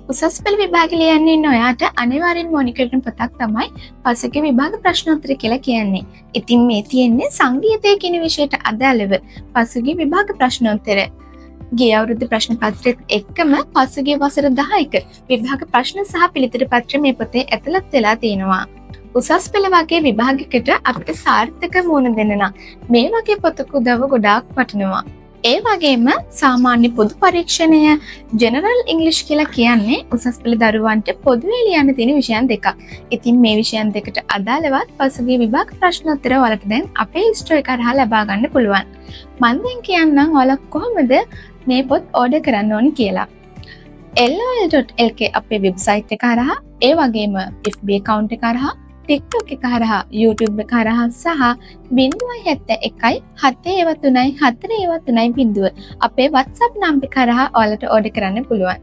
උසස් පෙළ විභාග ලියන්න ඉන්න ඔයාට අනිවාර්යෙන්ම ඕනි කරන පොතක් තමයි පසුගිය විභාග ප්‍රශ්නෝත්තර කියලා කියන්නේ. ඉතින් මේ තියෙන්නේ සංගීතය කියන විෂයට අදාළව පසුගිය විභාග ප්‍රශ්නෝත්තර. ගිය අවුරුද්ද ප්‍රශ්න පත්‍රෙත් එක්කම පසුගිය වසර 10ක විභාග ප්‍රශ්න සහ පිළිතුරු පත්‍ර මේ පොතේ ඇතුළත් වෙලා තියෙනවා. උසස් පෙළ වගේ විභාගයකට අපිට සාර්ථක මුහුණ දෙන්න නම් මේ වගේ පොතක උදව්ව ගොඩාක් වටිනවා. ඒ වගේම සාමාන්‍ය පොදු පරීක්ෂණය ජෙනරල් ඉංග්ලිෂ් කියලා කියන්නේ උසස් පෙළ දරුවන්ට පොදුවේ ලියන්න තියෙන විෂයන් දෙකක්. ඉතින් මේ විෂයන් දෙකට අදාළවත් පසුගිය විභාග ප්‍රශ්නෝත්තර වලට දැන් අපේ ස්ටෝර් එක හරහා ලබා ගන්න පුළුවන්. මම දැන් කියන්නම් ඔයාලා කොහොමද මේ පොත් ඕඩර් කරන්න ඕනි කියලා. lol.lk අපේ වෙබ්සයිට් එක හරහා, ඒ වගේම FB account එක හරහා, TikTok එක හරහා, YouTube එක හරහා සහ 071 773 430 අපේ WhatsApp නම්බර් එක හරහා ඔයාලට ඕඩර් කරන්න පුළුවන්.